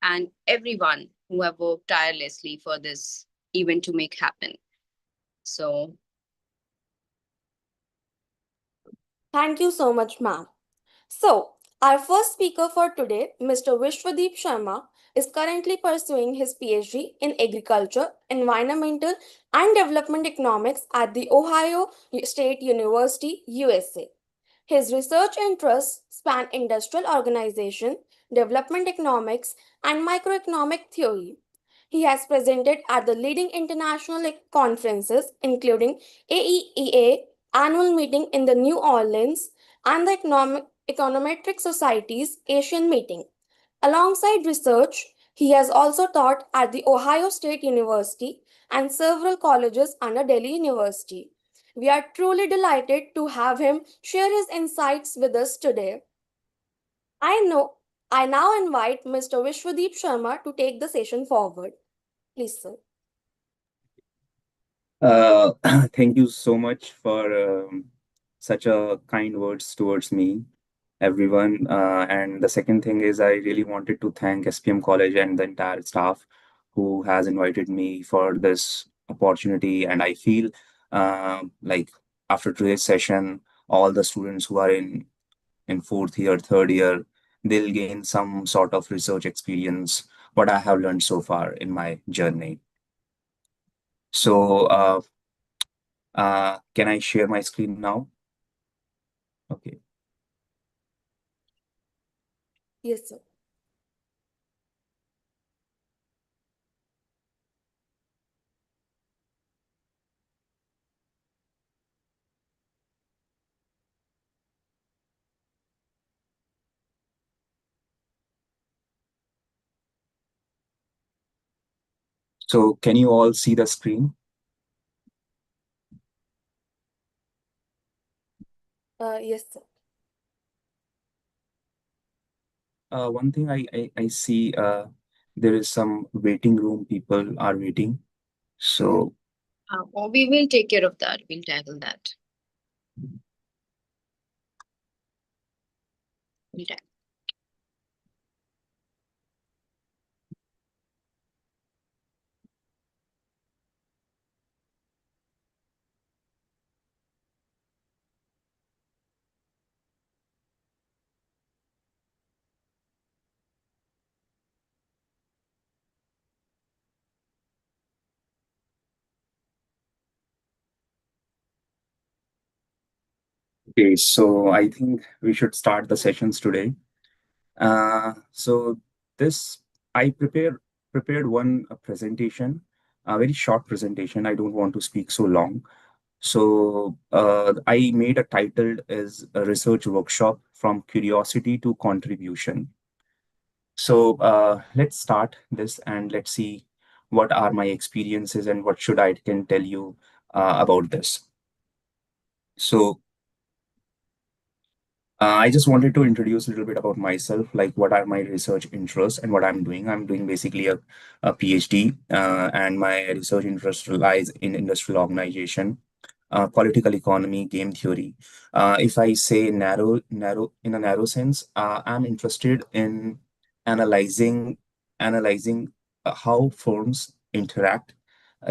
and everyone who have worked tirelessly for this event to make happen. So, Thank you so much, ma'am. So, our first speaker for today, Mr. Vishwadeep Sharma, is currently pursuing his PhD in Agriculture, Environmental and Development Economics at the Ohio State University, USA. His research interests span industrial organization, development economics, and microeconomic theory. He has presented at the leading international conferences, including AEEA annual meeting in the New Orleans and the Econometric Society's Asian meeting. Alongside research, he has also taught at the Ohio State University and several colleges under Delhi University. We are truly delighted to have him share his insights with us today. I know I now invite Mr. Vishwadeep Sharma to take the session forward. Please, sir. Uh, Thank you so much for such a kind words towards me, everyone. And the second thing is, I really wanted to thank SPM College and the entire staff who has invited me for this opportunity. And I feel like after today's session, all the students who are in fourth year, third year, they'll gain some sort of research experience, what I have learned so far in my journey. So, can I share my screen now? Okay. Yes, sir. So can you all see the screen? Yes, sir. One thing I see there is some waiting room. People are waiting. So we will take care of that. We'll tackle that. We'll tackle. okay, so I think we should start the sessions today. So this I prepared one presentation, a very short presentation. I don't want to speak so long. So I made a titled as a research workshop from curiosity to contribution. So let's start this and let's see what are my experiences and what should I can tell you about this. So I just wanted to introduce a little bit about myself, like what are my research interests and what I'm doing. I'm doing basically a PhD, and my research interest lies in industrial organization, political economy, game theory. If I say narrow in a narrow sense, I'm interested in analyzing analyzing how firms interact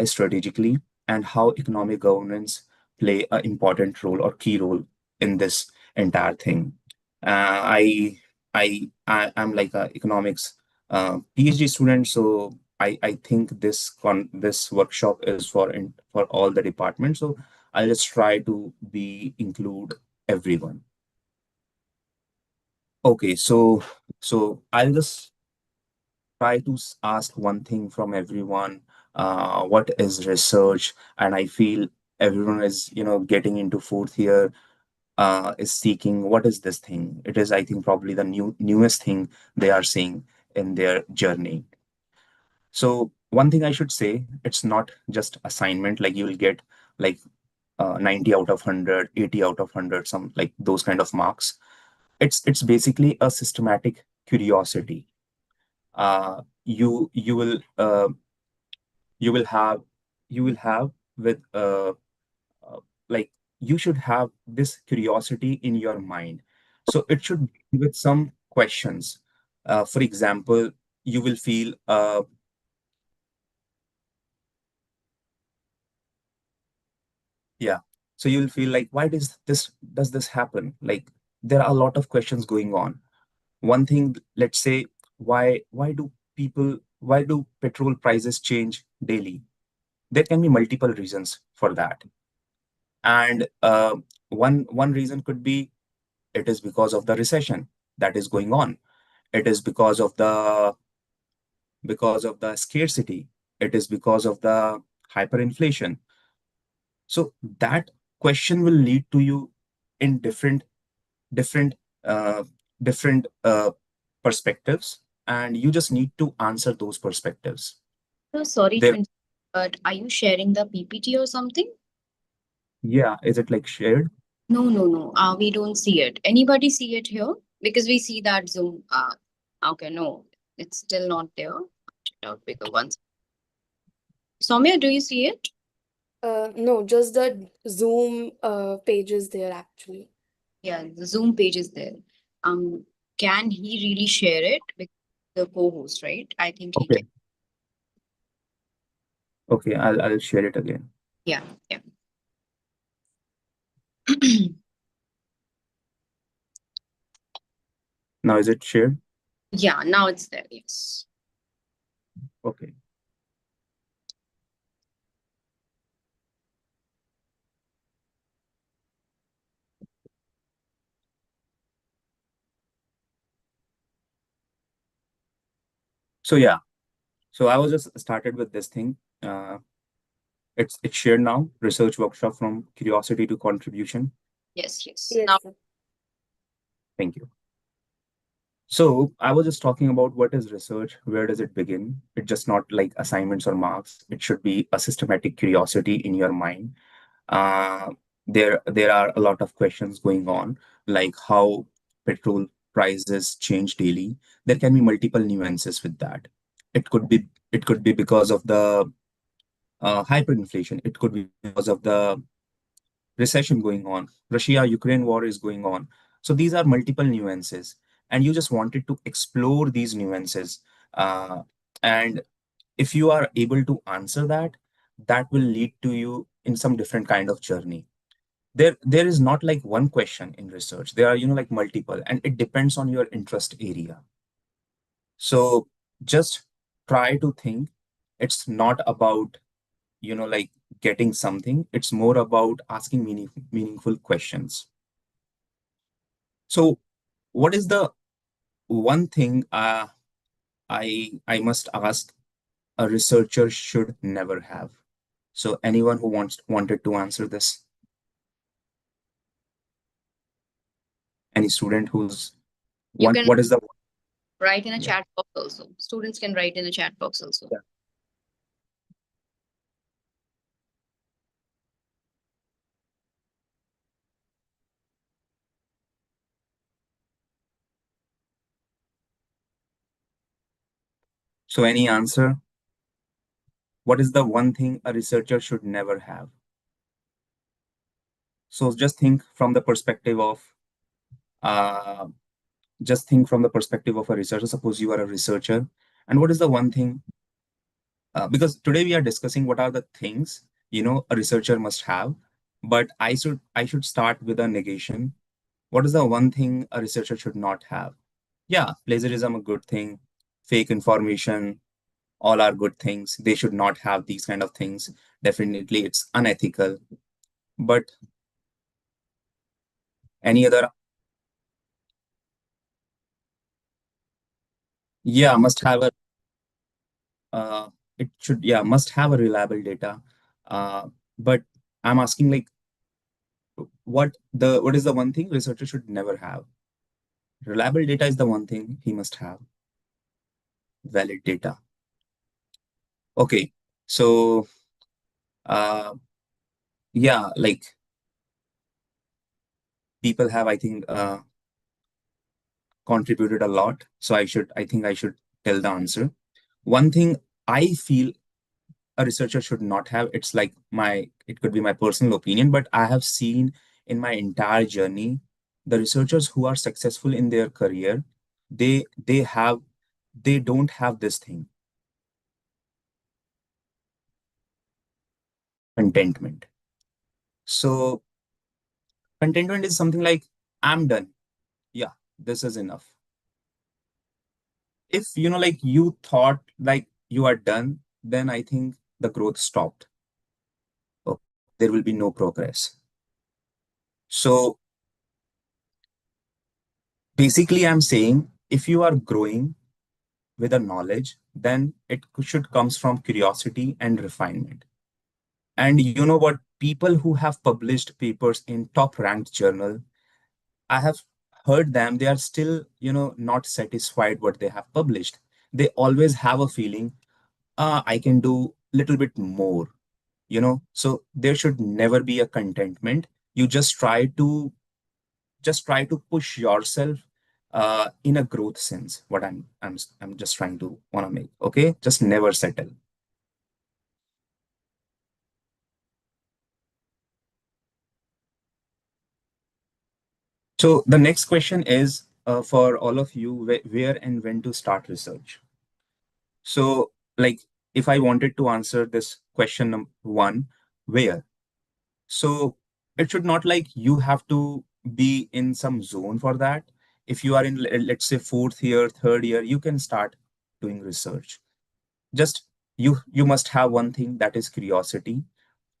strategically and how economic governance play an important role or key role in this entire thing. Uh, I I am like a economics PhD student, so I think this workshop is for all the departments. So I'll just try to be include everyone. Okay, so I'll just try to ask one thing from everyone. What is research? And I feel everyone is getting into fourth year is seeking what is this thing. It is, I think, probably the newest thing they are seeing in their journey. So one thing I should say, it's not just assignment like you will get like 90 out of 100, 80 out of 100, some like those kind of marks. It's basically a systematic curiosity. You will you will have you will have with like you should have this curiosity in your mind. So it should be with some questions. For example, you will feel yeah. So you'll feel like, why does this happen? Like there are a lot of questions going on. One thing, let's say, why do petrol prices change daily? There can be multiple reasons for that. And one reason could be it is because of the recession that is going on. It is because of the scarcity. It is because of the hyperinflation. So that question will lead to you in different uh, different perspectives, and you just need to answer those perspectives. So sorry to There, interrupt, but are you sharing the PPT or something? yeah, is it like shared? No, no, no. We don't see it. Anybody see it here? Because we see that Zoom. Okay, no, it's still not there. Check it out bigger once. Soumya, do you see it? No, just the Zoom page is there actually. Yeah, the Zoom page is there. Um, can he really share it? Because the co-host, right? I think he Okay, can. okay, I'll share it again. Yeah, yeah. Now is it shared? Yeah, now it's there. Yes. Okay. So yeah, so I was just started with this thing. It's shared now. Research workshop from curiosity to contribution. Yes, yes. Now, Yes, sir. Thank you. So I was just talking about what is research, where does it begin? It's just not like assignments or marks. It should be a systematic curiosity in your mind. Uh, there are a lot of questions going on, like how petrol prices change daily. There can be multiple nuances with that. It could be because of the hyperinflation. It could be because of the recession going on. Russia-Ukraine war is going on. So these are multiple nuances, and you just wanted to explore these nuances. And if you are able to answer that, that will lead to you in some different kind of journey. There is not like one question in research. There are, like multiple, and it depends on your interest area. So just try to think. It's not about, like getting something. It's more about asking meaningful questions. So what is the one thing I must ask a researcher should never have? So anyone who wanted to answer this, any student who's you one, can what is the write in a yeah, chat box also. Students can write in a chat box also. yeah. So any answer? What is the one thing a researcher should never have? So uh, just think from the perspective of a researcher. Suppose you are a researcher, and what is the one thing? Because today we are discussing what are the things a researcher must have, but I should start with a negation. What is the one thing a researcher should not have? Yeah, plagiarism a good thing, fake information, all are good things. They should not have these kind of things. Definitely, it's unethical. But any other? Yeah, must have a. It should, yeah, must have a reliable data. But I'm asking like, what is the one thing researcher should never have? Reliable data is the one thing he must have. Valid data. Okay. So, uh, yeah, like people have, I think, contributed a lot. So I think I should tell the answer. One thing I feel a researcher should not have, it could be my personal opinion, but I have seen in my entire journey, the researchers who are successful in their career, they have they don't have this thing, contentment. So contentment is something like, I'm done. Yeah, this is enough. If like you thought like you are done, then I think the growth stopped. Okay, there will be no progress. So basically, I'm saying if you are growing with a knowledge, then it should comes from curiosity and refinement. And you know what? People who have published papers in top ranked journal, I have heard them, they are still, not satisfied what they have published. They always have a feeling, I can do little bit more, So there should never be a contentment. You just try to push yourself in a growth sense. What I'm just trying to wanna make. Okay, just never settle. So the next question is for all of you, where and when to start research. So, like, if I wanted to answer this question number one, where? So it should not like you have to be in some zone for that. If you are in, let's say, fourth year, third year, you can start doing research. Just you must have one thing, that is curiosity.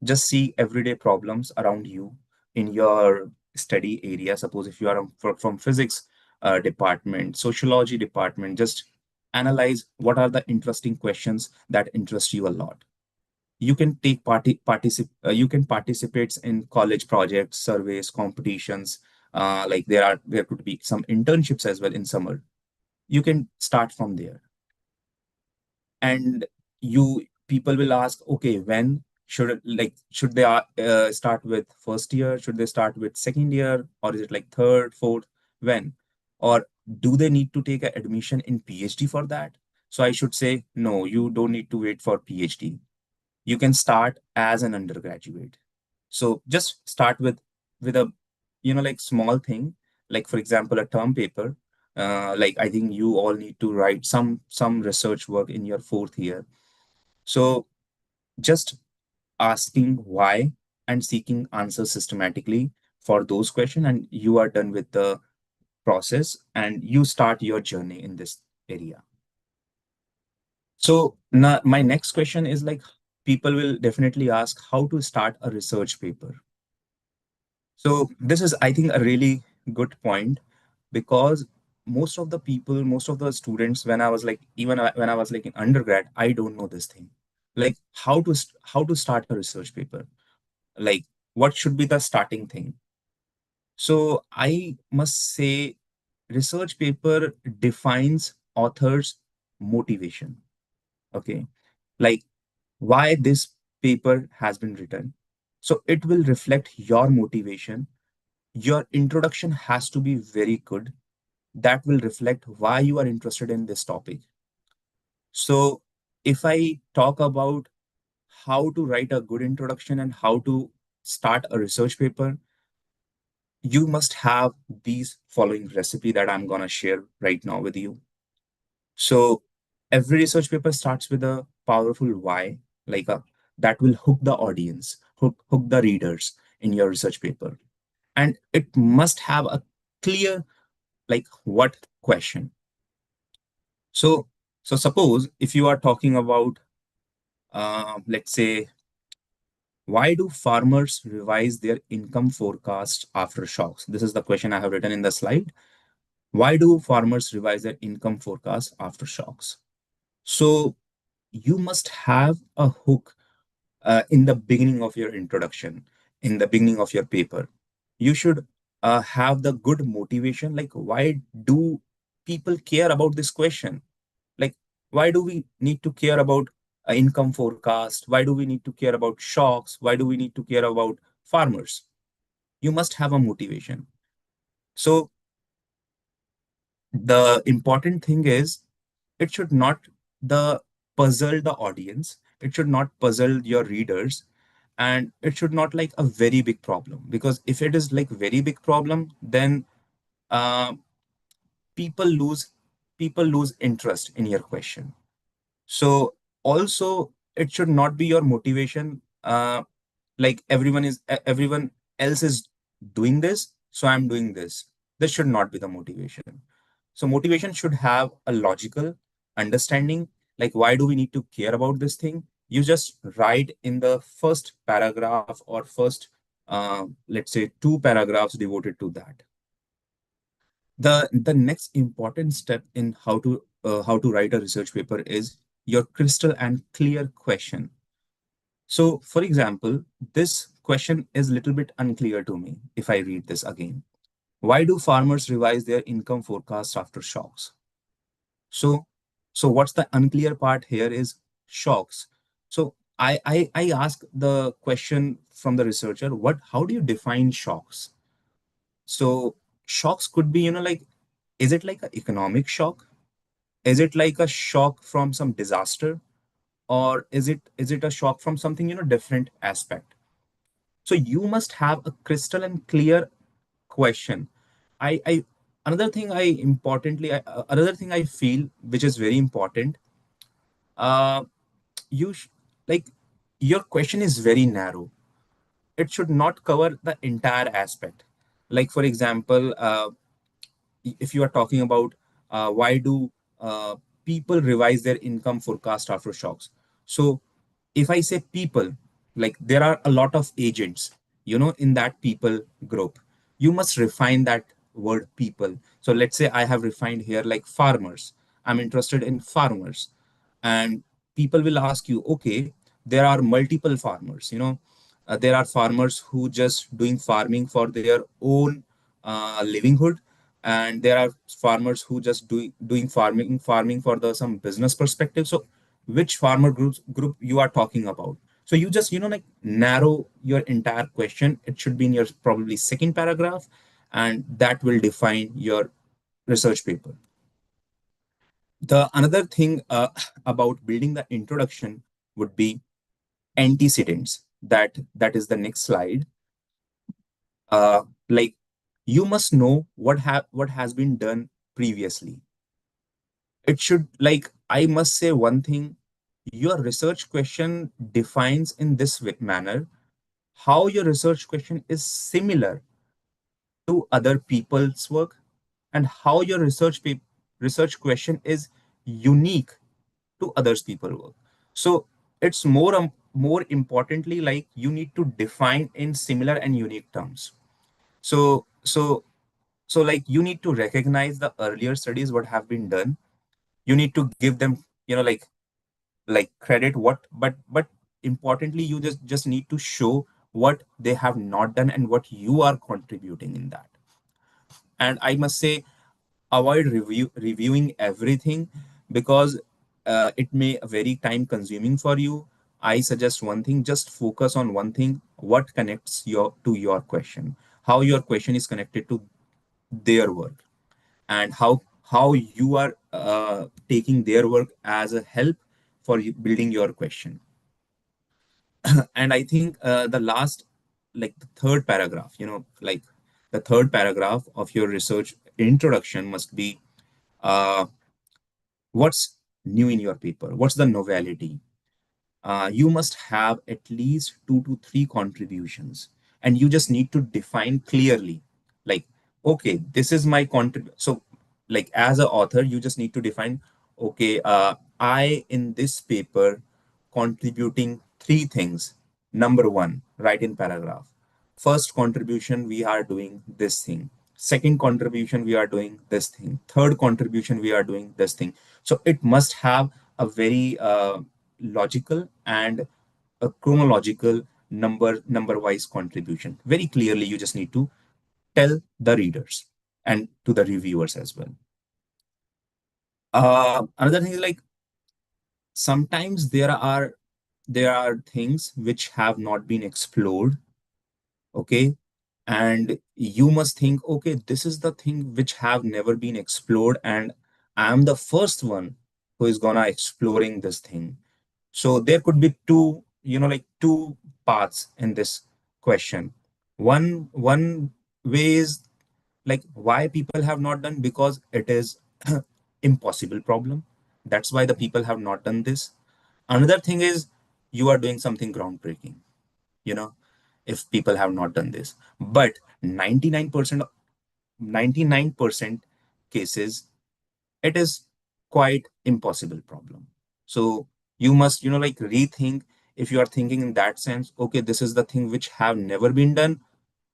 Just see everyday problems around you in your study area. Suppose if you are from physics department, sociology department, just analyze what are the interesting questions that interest you a lot. You can you can participate in college projects, surveys, competitions. Like there could be some internships as well in summer. You can start from there. And you people will ask, okay, when should they start with first year, should they start with second year, or is it like third, fourth, when? Or do they need to take an admission in PhD for that? So I should say, no, you don't need to wait for PhD. You can start as an undergraduate. So just start with a like small thing, like for example a term paper. Like I think you all need to write some research work in your fourth year. So just asking why and seeking answers systematically for those questions, and you are done with the process and you start your journey in this area. So now my next question is like, people will definitely ask how to start a research paper. So this is, I think, a really good point, because most of the students, when I was like, even when I was like in undergrad, I don't know this thing, like how to start a research paper, like what should be the starting thing. So I must say, research paper defines author's motivation. Okay, like why this paper has been written. So it will reflect your motivation. Your introduction has to be very good. That will reflect why you are interested in this topic. So if I talk about how to write a good introduction and how to start a research paper, you must have these following recipe that I'm going to share right now with you. So every research paper starts with a powerful why, like a that will hook the audience, hook the readers in your research paper. And it must have a clear, like, what question. So suppose if you are talking about let's say, why do farmers revise their income forecast after shocks? This is the question I have written in the slide. Why do farmers revise their income forecast after shocks? So you must have a hook in the beginning of your introduction, in the beginning of your paper. You should have the good motivation. Like, why do people care about this question? Like, why do we need to care about income forecast? Why do we need to care about shocks? Why do we need to care about farmers? You must have a motivation. So the important thing is, it should not the puzzle the audience, it should not puzzle your readers, and it should not like a very big problem, because if it is like very big problem, then uh, people lose people lose interest in your question. So also it should not be your motivation. Like everyone else is doing this, so I'm doing this. This should not be the motivation. So motivation should have a logical understanding. Like why do we need to care about this thing? You just write in the first paragraph or first, let's say, two paragraphs devoted to that. The next important step in how to write a research paper is your crystal and clear question. So for example, this question is a little bit unclear to me if I read this again. Why do farmers revise their income forecasts after shocks? So so what's the unclear part here is shocks. So I ask the question from the researcher, what how do you define shocks? So shocks could be, like, is it like an economic shock? Is it like a shock from some disaster? Or is it a shock from something, different aspect? So you must have a crystal and clear question. I another thing I importantly I, Another thing I feel which is very important, uh you sh- like, your question is very narrow. It should not cover the entire aspect. Like for example, if you are talking about why do uh, people revise their income forecast after shocks. So if I say people, like there are a lot of agents, in that people group. You must refine that word people. So let's say I have refined here like farmers. I'm interested in farmers. And people will ask you, okay, there are multiple farmers, there are farmers who just doing farming for their own livelihood, and there are farmers who just doing farming for the some business perspective. So which farmer group you are talking about? So you just, like, narrow your entire question. It should be in your probably second paragraph, and that will define your research paper. The another thing about building the introduction would be antecedents. That is the next slide. Like, you must know what has been done previously. It should, like, I must say one thing. Your research question defines in this manner how your research question is similar to other people's work, and how your research question is unique to others people work. So it's more importantly, like, you need to define in similar and unique terms. So so so like, you need to recognize the earlier studies what have been done. You need to give them, like credit what, but importantly, you just need to show what they have not done and what you are contributing in that. And I must say, avoid reviewing everything, because it may very time consuming for you. I suggest one thing: just focus on one thing. What connects your question? How your question is connected to their work, and how you are taking their work as a help for you building your question. And I think the last, like the third paragraph, like the third paragraph of your research introduction must be, uh, what's new in your paper? What's the novelty? You must have at least two to three contributions, and you just need to define clearly, like, okay, this is my contrib. So, like, as an author, you just need to define, okay, I in this paper contributing three things. Number one, write in paragraph. First contribution, we are doing this thing. Second contribution, we are doing this thing. Third contribution, we are doing this thing. So it must have a very logical and a chronological number wise contribution. Very clearly, you just need to tell the readers and to the reviewers as well. Another thing is, like, sometimes there are things which have not been explored. Okay, and you must think, okay, this is the thing which have never been explored, and I'm the first one who is gonna exploring this thing. So there could be two, like two paths in this question. One way is, like, why people have not done, because it is impossible problem. That's why the people have not done this. Another thing is you are doing something groundbreaking, you know, if people have not done this. But 99% cases, it is quite impossible problem. So you must, like rethink. If you are thinking in that sense, okay, this is the thing which have never been done,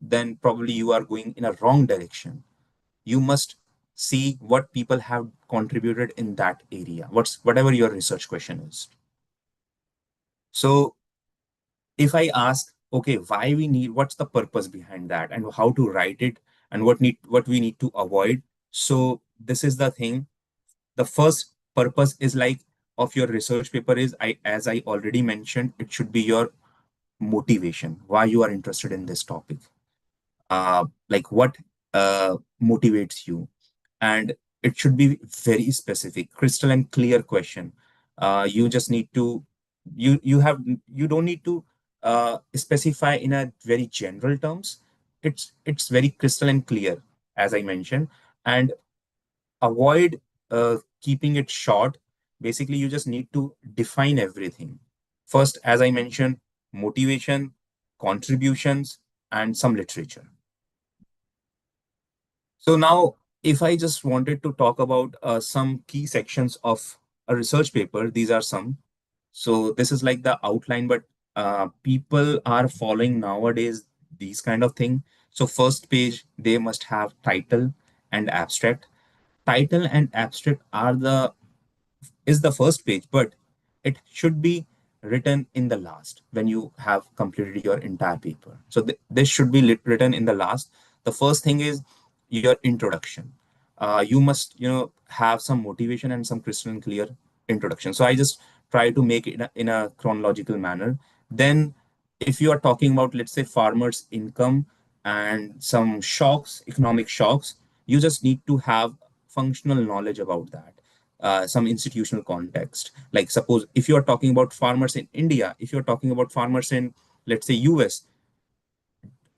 then probably you are going in a wrong direction. You must see what people have contributed in that area, whatever your research question is. So if I ask, okay, why we need, what's the purpose behind that, and how to write it, and what we need to avoid. So this is the thing. The first purpose is like of your research paper is, as I already mentioned, it should be your motivation, why you are interested in this topic. Like what motivates you, and it should be very specific, crystal and clear question. You just need to, you don't need to specify in a very general terms. It's very crystal and clear, as I mentioned. And avoid keeping it short. Basically, you just need to define everything. First, as I mentioned, motivation, contributions, and some literature. So now, if I just wanted to talk about some key sections of a research paper, these are some. So this is like the outline, but people are following nowadays these kind of thing. So first page, they must have title and abstract. Title and abstract are the is the first page, but it should be written in the last when you have completed your entire paper. So this should be written in the last. The first thing is your introduction. You must, have some motivation and some crystal and clear introduction. So I just try to make it in a chronological manner. Then, if you are talking about, let's say, farmers' income and some shocks, economic shocks, you just need to have functional knowledge about that, some institutional context. Like, suppose if you are talking about farmers in India, if you're talking about farmers in, let's say, US,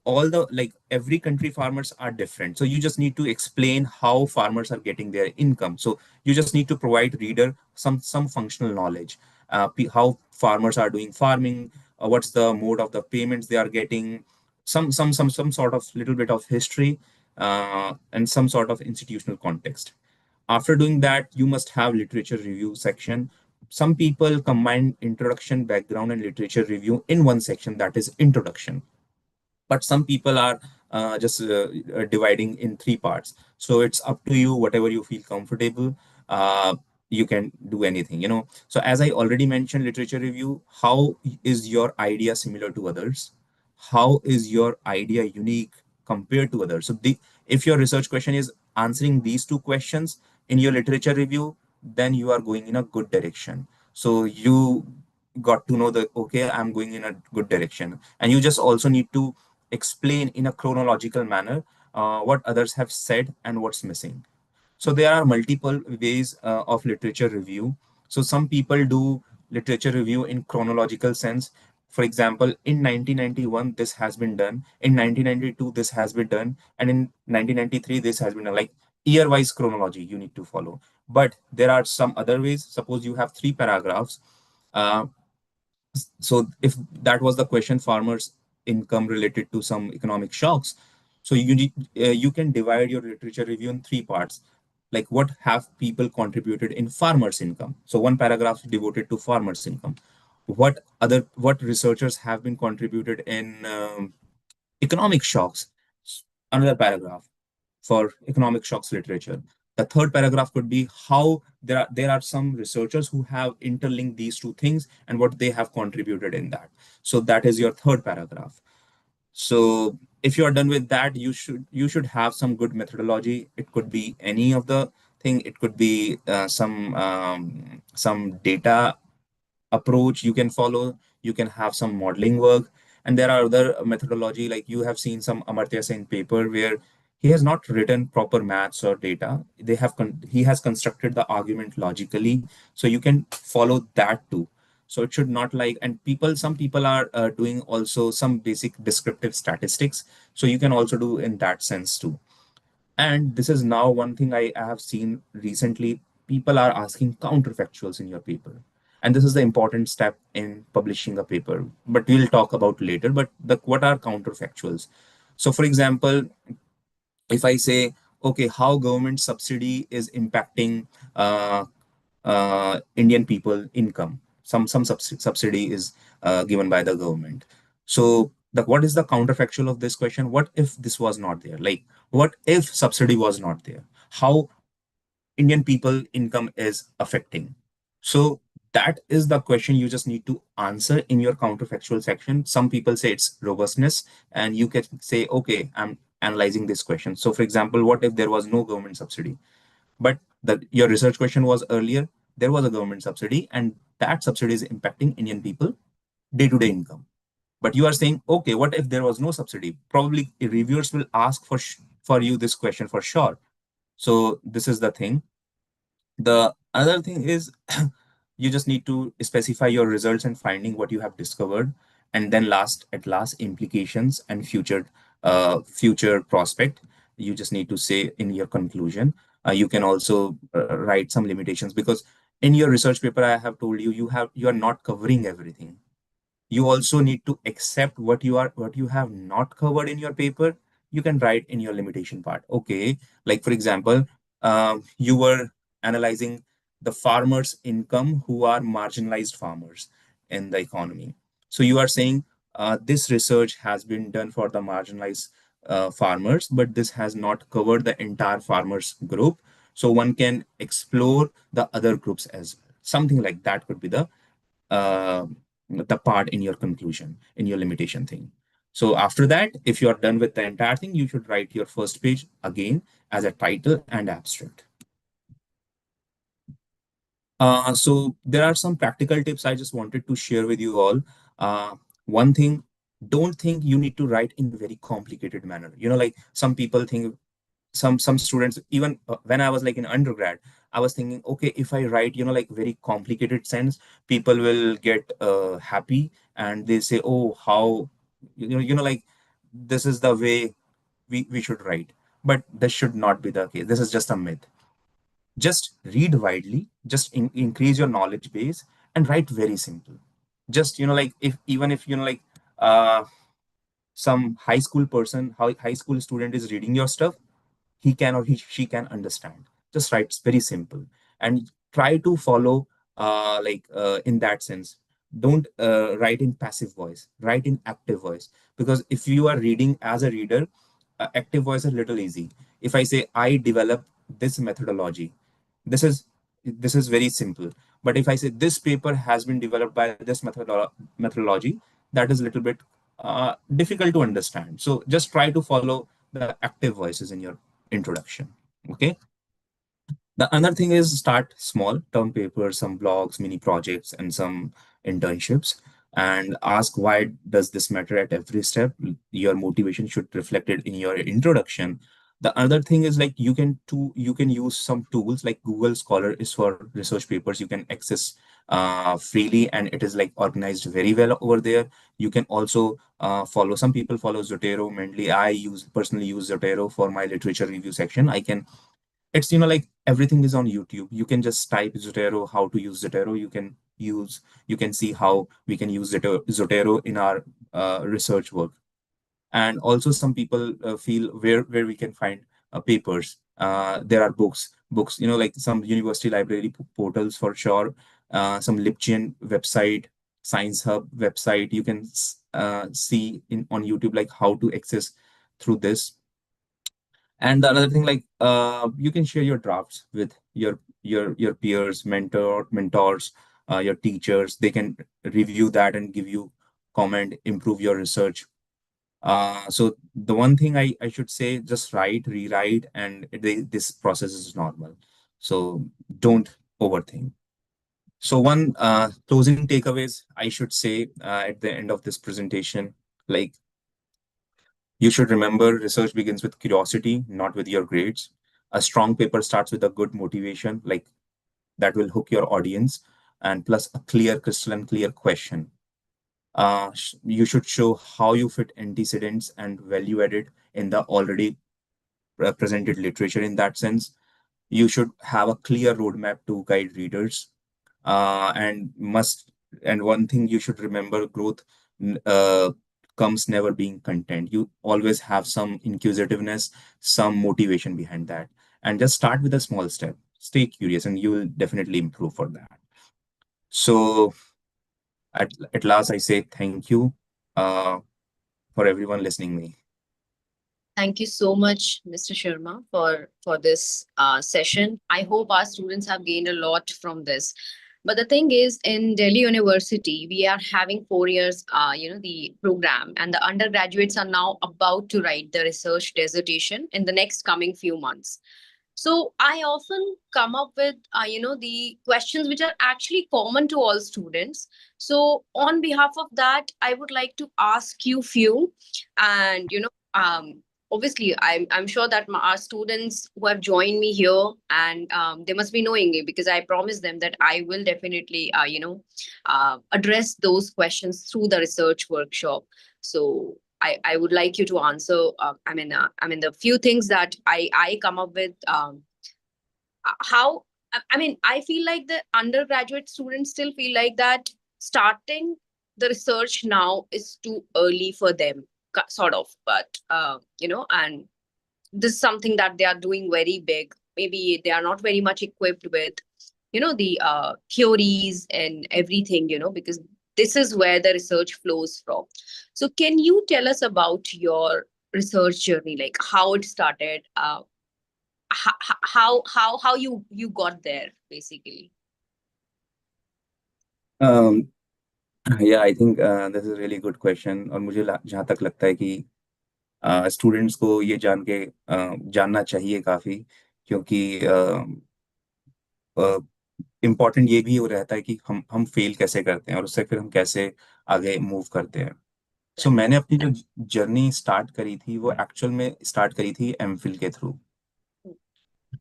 all the, like, every country farmers are different. So you just need to explain how farmers are getting their income. So you just need to provide reader some functional knowledge, how farmers are doing farming, what's the mode of the payments they are getting, some sort of little bit of history, and some sort of institutional context. After doing that, you must have literature review section. Some people combine introduction, background, and literature review in one section, that is introduction. But some people are just dividing in three parts. So it's up to you, whatever you feel comfortable. You can do anything, so as I already mentioned, literature review, how is your idea similar to others, how is your idea unique compared to others. So if your research question is answering these two questions in your literature review, then you are going in a good direction. So you got to know that, okay, I'm going in a good direction. And you just also need to explain in a chronological manner what others have said and what's missing. So there are multiple ways of literature review. So some people do literature review in chronological sense. For example, in 1991, this has been done. In 1992, this has been done. And in 1993, this has been done. Like year-wise chronology you need to follow. But there are some other ways. Suppose you have three paragraphs. Uh, so if that was the question, farmers income related to some economic shocks, so you can divide your literature review in three parts. Like, what have people contributed in farmers income, so one paragraph devoted to farmers income. What researchers have been contributed in economic shocks, another paragraph for economic shocks literature. The third paragraph could be how there are some researchers who have interlinked these two things and what they have contributed in that. So that is your third paragraph. So if you are done with that, you should have some good methodology. It could be any of the thing. It could be some data approach you can follow. You can have some modeling work, and there are other methodology, like you have seen some Amartya Sen paper where he has not written proper maths or data. He has constructed the argument logically, so you can follow that too. So it should not, like, and some people are doing also some basic descriptive statistics, so you can also do in that sense too. And this is now one thing I have seen recently. people are asking counterfactuals in your paper. And this is the important step in publishing a paper, but we'll talk about later. But what are counterfactuals? So, for example, if I say, okay, how government subsidy is impacting uh, Indian people income, some subsidy is given by the government. So what is the counterfactual of this question? What if this was not there? Like, what if subsidy was not there? How Indian people income is affecting? So that is the question you just need to answer in your counterfactual section. Some people say it's robustness, and you can say, okay, I'm analyzing this question. So, for example, what if there was no government subsidy, but your research question was earlier, there was a government subsidy, and that subsidy is impacting Indian people day-to-day income. But you are saying, okay, what if there was no subsidy? Probably reviewers will ask for you this question for sure. So this is the thing. The other thing is you just need to specify your results and finding what you have discovered, and then last implications and future prospect. You just need to say in your conclusion. You can also write some limitations, because in your research paper, I have told you, you are not covering everything. You also need to accept what you have not covered in your paper. You can write in your limitation part. Okay, like for example, you were analyzing the farmers income who are marginalized farmers in the economy. So you are saying, this research has been done for the marginalized farmers, but this has not covered the entire farmers group. So one can explore the other groups as well. Something like that could be uh, the part in your conclusion, in your limitation thing. So after that, if you are done with the entire thing, you should write your first page again as a title and abstract. So there are some practical tips I just wanted to share with you all. One thing, don't think you need to write in very complicated manner. Like some people think, some students, even when I was like in undergrad, I was thinking, okay, if I write like very complicated sense, people will get happy, and they say, oh, how like this is the way we should write. But this should not be the case. This is just a myth. Just read widely, just increase your knowledge base, and write very simple. Just like, if even if like uh some high school person, how high school student is reading your stuff, he can or she can understand. Just write very simple, and try to follow in that sense. Don't write in passive voice, write in active voice. Because if you are reading as a reader, active voice is a little easy. If I say, I develop this methodology, this is very simple. But if I say, this paper has been developed by this methodology, that is a little bit difficult to understand. So just try to follow the active voices in your introduction. Okay. The other thing is, start small, term papers, some blogs, mini projects, and some internships, and ask, why does this matter at every step? Your motivation should reflect it in your introduction. The other thing is, like, you can use some tools like Google Scholar is for research papers. You can access freely, and it is like organized very well over there. You can also follow, some people follow Zotero. Mainly, I personally use Zotero for my literature review section. It's like everything is on YouTube. You can just type Zotero, how to use Zotero. You can see how we can use Zotero in our research work. And also, some people feel where we can find papers. There are books, like some university library portals for sure. Some Lipchian website, Science Hub website. You can see in on YouTube, like how to access through this. And the another thing, like, you can share your drafts with your peers, mentors, your teachers. They can review that and give you comment, improve your research. So the one thing I should say, just write, rewrite, and this process is normal. So don't overthink. So one closing takeaways I should say at the end of this presentation, like, you should remember, research begins with curiosity, not with your grades. A strong paper starts with a good motivation, like that will hook your audience, and plus a clear, crystal and clear question. You should show how you fit antecedents and value added in the already presented literature in that sense. You should have a clear roadmap to guide readers. And must and one thing you should remember: growth comes never being content. You always have some inquisitiveness, some motivation behind that, and just start with a small step. Stay curious, and you will definitely improve for that. So at last, I say thank you uh, for everyone listening me. Thank you so much, Mr. Sharma, for this session. I hope our students have gained a lot from this. But the thing is, in Delhi University, we are having 4 years, the program, and the undergraduates are now about to write the research dissertation in the next coming few months. So I often come up with, the questions which are actually common to all students. So on behalf of that, I would like to ask you few, and obviously I'm sure that our students who have joined me here, and they must be knowing it, because I promised them that I will definitely address those questions through the research workshop. So I would like you to answer. I mean, the few things that I come up with. How I mean, I feel like the undergraduate students still feel like that starting the research now is too early for them, sort of. But and this is something that they are doing very big. Maybe they are not very much equipped with the theories and everything, because this is where the research flows from. So can you tell us about your research journey, like how it started, how you got there, basically? Um, yeah, I think this is a really good question. और मुझे जहाँ तक लगता है कि students को ये जानना चाहिए काफी, क्योंकि इम्पोर्टेंट ये भी हो रहता है कि हम फेल कैसे करते हैं और उससे फिर हम कैसे आगे मूव करते हैं। सो मैंने अपनी जो जर्नी स्टार्ट करी थी वो एक्चुअल में स्टार्ट करी थी एमफिल के थ्रू।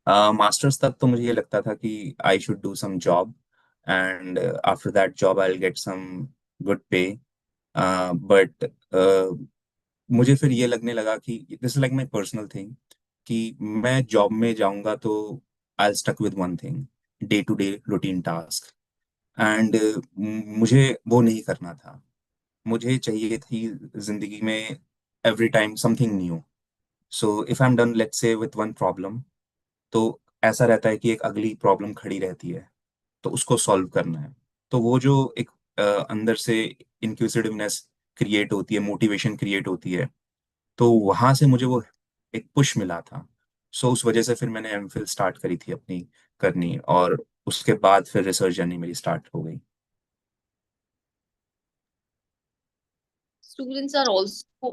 मास्टर्स तक तो मुझे ये लगता था कि I should do some job, and after that job I will get some good pay. But मुझे फिर ये लगने लगा कि this is like my personal thing, कि मैं जॉब में जाऊंगा तो I stuck with one thing, day to day routine task. And मुझे वो नहीं करना था। मुझे चाहिए थी जिंदगी में every time something new. So if I am done let's say with one problem, तो ऐसा रहता है कि एक अगली प्रॉब्लम खड़ी रहती है, तो उसको सॉल्व करना है। तो वो जो एक अंदर से इंक्विजिटिवनेस क्रिएट होती है, मोटिवेशन क्रिएट होती है, तो वहां से मुझे वो एक पुश मिला था। सो उस वजह से फिर मैंने एमफिल स्टार्ट करी थी अपनी करनी, और उसके बाद फिर रिसर्च जर्नी मेरी स्टार्ट हो गई। Students are also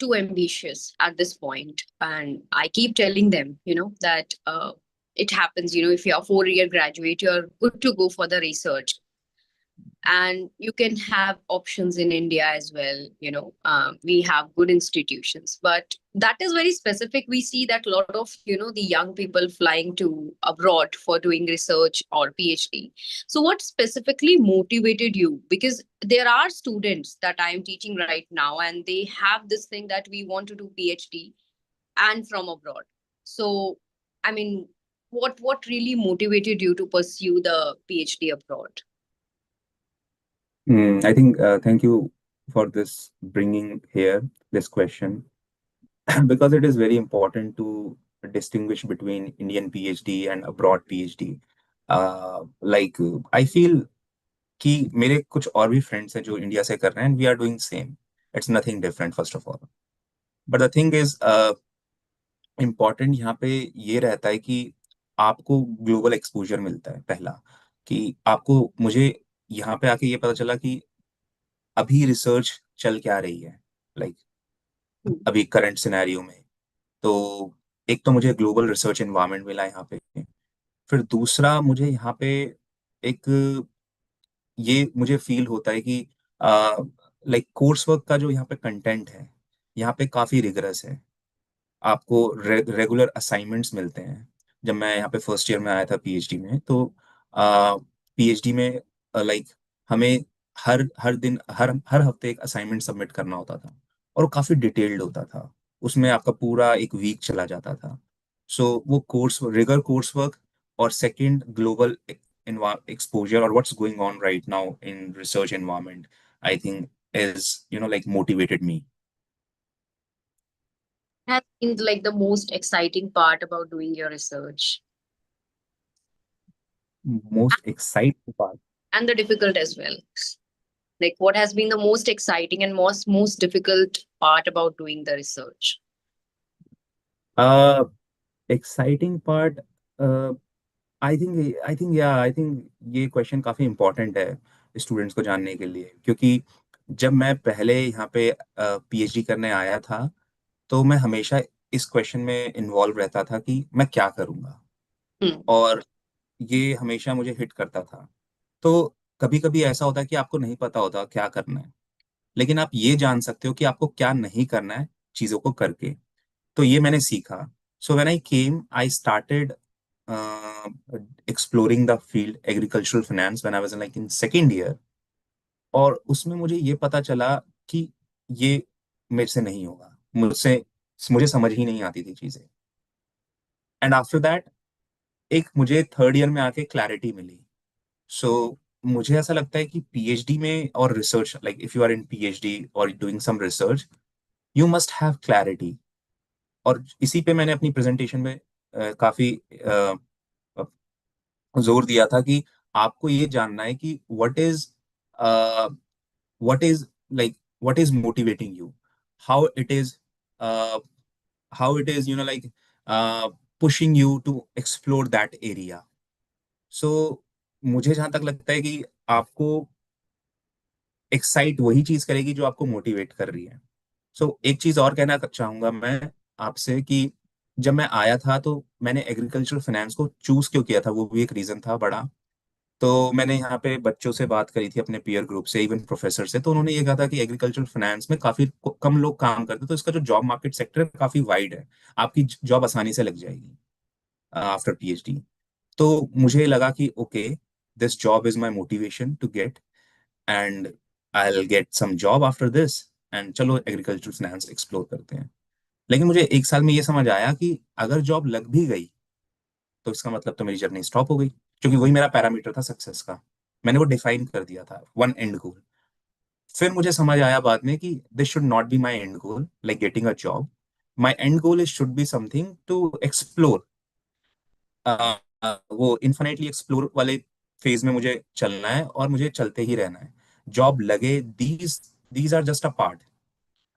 too ambitious at this point, and I keep telling them, that it happens, if you're a 4 year graduate, you're good to go for the research, and you can have options in India as well. We have good institutions, but that is very specific. We see that a lot of the young people flying to abroad for doing research or PhD. So what specifically motivated you? Because there are students that I am teaching right now, and they have this thing that we want to do PhD and from abroad. So I mean, what really motivated you to pursue the PhD abroad? I think thank you for this bringing here this question, because it is very important to distinguish between Indian PhD and abroad PhD. Like I feel कि मेरे कुछ और भी friends हैं जो India से कर रहे हैं, we are doing same. It's nothing different first of all. But the thing is important यहाँ पे ये रहता है कि आपको ग्लोबल एक्सपोजर मिलता है पहला, कि आपको मुझे यहाँ पे आके ये पता चला कि अभी रिसर्च चल क्या रही है, लाइक अभी करंट सिनेरियो में। तो एक तो मुझे ग्लोबल रिसर्च एनवायरनमेंट मिला यहाँ पे। फिर दूसरा मुझे यहाँ पे एक ये मुझे फील होता है कि लाइक कोर्स वर्क का जो यहाँ पे कंटेंट है, यहाँ पे काफी रिगरस है। आपको रेगुलर असाइनमेंट्स मिलते हैं। जब मैं यहाँ पे फर्स्ट ईयर में आया था पीएचडी में, तो पीएचडी में लाइक हमें हर हर दिन हर हर हफ्ते एक असाइनमेंट सबमिट करना होता था, और वो काफी डिटेल्ड होता था। उसमें आपका पूरा एक वीक चला जाता था। So वो कोर्स रिगर कोर्स वर्क और second global exposure or what's going on right now in research environment, I think is, like motivated me. Has been like the most exciting part about doing your research Most exciting part. and the difficult as well. Like what has been the most exciting and most difficult part about doing the research? uh Exciting part, uh, I think ये question काफी important है students को जानने के लिए, क्योंकि जब मैं पहले यहाँ पे पीएचडी करने आया था तो मैं हमेशा इस क्वेश्चन में इन्वॉल्व रहता था कि मैं क्या करूँगा, Hmm. और ये हमेशा मुझे हिट करता था। तो कभी कभी ऐसा होता है कि आपको नहीं पता होता क्या करना है, लेकिन आप ये जान सकते हो कि आपको क्या नहीं करना है चीज़ों को करके। तो ये मैंने सीखा। So when I came I started exploring the field agricultural finance when I was in like in second year, और उसमें मुझे ये पता चला कि ये मेरे से नहीं होगा, मुझे समझ ही नहीं आती थी चीजें। एंड आफ्टर दैट एक मुझे थर्ड ईयर में आके क्लैरिटी मिली। सो मुझे ऐसा लगता है कि पीएचडी में और research, like if you are in PhD और doing some research, you must have clarity. और इसी पे मैंने अपनी प्रेजेंटेशन में काफी जोर दिया था कि आपको ये जानना है कि what is like what is motivating you, how it is how it is like pushing you to explore that area. So मुझे जहां तक लगता है कि आपको एक्साइट वही चीज करेगी जो आपको मोटिवेट कर रही है। सो एक चीज और कहना चाहूंगा मैं आपसे कि जब मैं आया था तो मैंने एग्रीकल्चर फाइनेंस को चूज क्यों किया था, वो भी एक रीजन था बड़ा। तो मैंने यहाँ पे बच्चों से बात करी थी, अपने पीयर ग्रुप से, इवन प्रोफेसर से, तो उन्होंने ये कहा था कि एग्रीकल्चर फाइनेंस में काफी कम लोग काम करते हैं, तो इसका जो जॉब मार्केट सेक्टर काफी वाइड है, आपकी जॉब आसानी से लग जाएगी आफ्टर पीएचडी। तो मुझे लगा कि okay, this job is my motivation to get, and I will get some job after this, and चलो एग्रीकल्चर फाइनेंस एक्सप्लोर करते हैं। लेकिन मुझे एक साल में ये समझ आया कि अगर जॉब लग भी गई तो इसका मतलब तो मेरी जर्नी स्टॉप हो गई, क्योंकि वही मेरा पैरामीटर था सक्सेस का। मैंने वो डिफाइन कर दिया था, वन एंड गोल। फिर मुझे समझ आया बाद में कि this should not be my end goal like getting a job. My end goal is should be something to explore. वो इन्फिनेटली एक्सप्लोर वाले फेज में मुझे चलना है, और मुझे चलते ही रहना है। जॉब लगे, these these are just a part.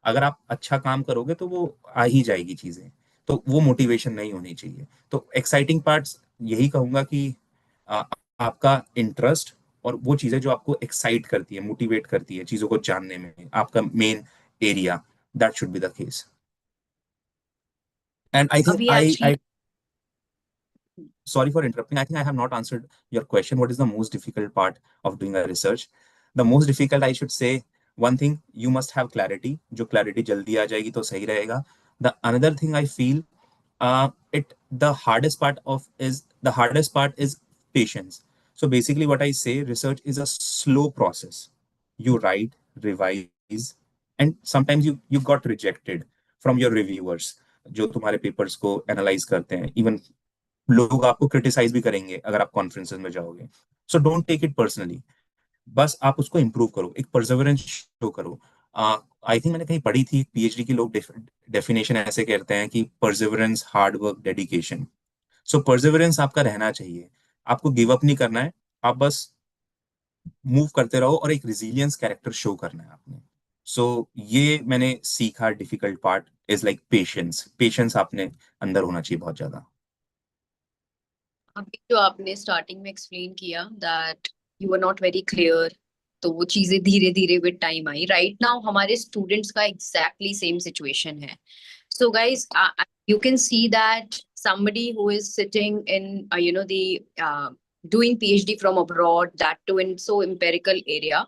अगर आप अच्छा काम करोगे तो वो आ ही जाएगी चीजें। तो वो मोटिवेशन नहीं होनी चाहिए। तो एक्साइटिंग पार्ट्स यही कहूंगा कि आ, आपका इंटरेस्ट और वो चीजें जो आपको एक्साइट करती है, मोटिवेट करती है चीजों को जानने में, आपका main area, that should be the case. And I think Abhi actually, I sorry for interrupting. I think I have not answered your question. What is the most difficult part of doing a research? The most difficult, I should say, one thing, you must have clarity. जो clarity जल्दी आ जाएगी तो सही रहेगा. The another thing I feel, the hardest part is patience. So basically, what I say, research is a slow process. You write, revise, and sometimes you got rejected from your reviewers जो तुम्हारे papers को analyse करते हैं। Even लोग आपको criticise भी करेंगे अगर आप कॉन्फ्रेंसेस में जाओगे। So don't take it personally, बस आप उसको इंप्रूव करो, एक परसेवरेंस शो करो। आई थिंक मैंने कहीं पढ़ी थी, पीएचडी के लोग डेफिनेशन ऐसे कहते हैं कि परसेवरेंस, हार्ड वर्क, डेडिकेशन। सो परसेवरेंस आपका रहना चाहिए, आपको गिव अप नहीं करना है, आप बस मूव करते रहो, और एक रिजिलियंस कैरेक्टर शो करना है आपने। सो ये मैंने सीखा। Difficult part is like patience. Patience आपने अंदर होना चाहिए बहुत ज्यादा। अभी जो आपने स्टार्टिंग में एक्सप्लेन किया that you were not very clear, तो वो चीजें धीरे धीरे with time I. Right now हमारे स्टूडेंट्स का एग्जैक्टली सेम सिचुएशन है। So guys, you can see that somebody who is sitting in, the doing PhD from abroad, that too in so empirical area,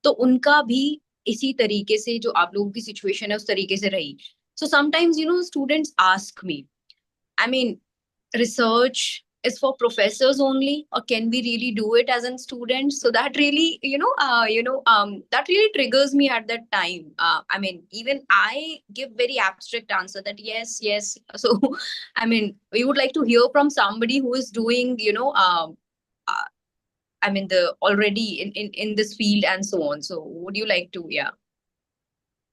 तो उनका भी इसी तरीके से जो आप लोगों की सिचुएशन है उस तरीके से रही। So sometimes, students ask me, I mean, research is for professors only, or can we really do it as a student? So that really, that really triggers me at that time. I mean, even I give very abstract answer that yes, yes. So I mean, we would like to hear from somebody who is doing, uh, I mean, the already in this field and so on. So would you like to? Yeah.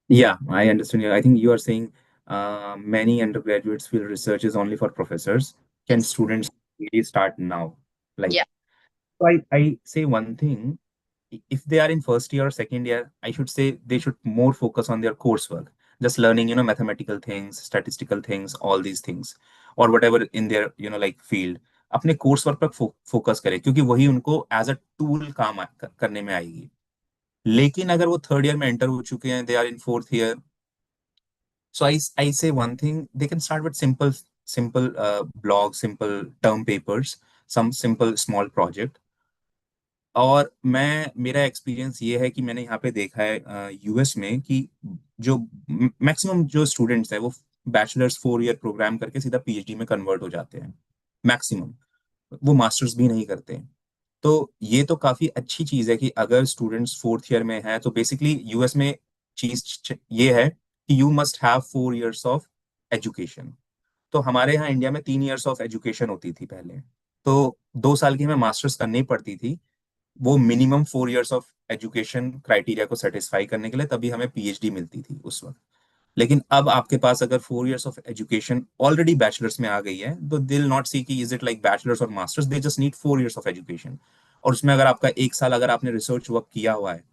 Yeah, I understand you. I think you are saying many undergraduates feel research is only for professors. Can Yes. students really start now? Like, Yeah. so I say one thing. If they are in first year or second year, I should say they should more focus on their coursework, just learning, mathematical things, statistical things, all these things, or whatever in their, like field. अपने course work पर focus करें क्योंकि वही उनको as a tool करने में आएगी. लेकिन अगर वो थर्ड ईयर में एंटर हो चुके हैं, they are in fourth year, so I say one thing, they can start with simple blogs, simple term papers, some simple small project. और मैं मेरा एक्सपीरियंस ये है कि मैंने यहाँ पे देखा है यूएस में कि जो मैक्सिमम जो स्टूडेंट्स हैं वो बैचलर्स 4 ईयर प्रोग्राम करके सीधा पीएचडी में कन्वर्ट हो जाते हैं. मैक्सिमम वो मास्टर्स भी नहीं करते हैं. तो ये तो काफी अच्छी चीज है कि अगर स्टूडेंट्स फोर्थ ईयर में है तो बेसिकली यूएस में चीज ये है कि you must have 4 years of education. तो हमारे यहाँ इंडिया में 3 ईयर्स ऑफ एजुकेशन होती थी पहले. तो 2 साल की हमें मास्टर्स करनी पड़ती थी, वो minimum 4 years of education criteria को सेटिस्फाई करने के लिए, तभी हमें पीएचडी मिलती थी उस वक्त. लेकिन अब आपके पास अगर 4 years of education already bachelors में आ गई है तो दे विल नॉट सी कि इज इट लाइक बैचलर्स और masters, they just need 4 years of education. और उसमें अगर आपका 1 साल अगर आपने रिसर्च वर्क किया हुआ है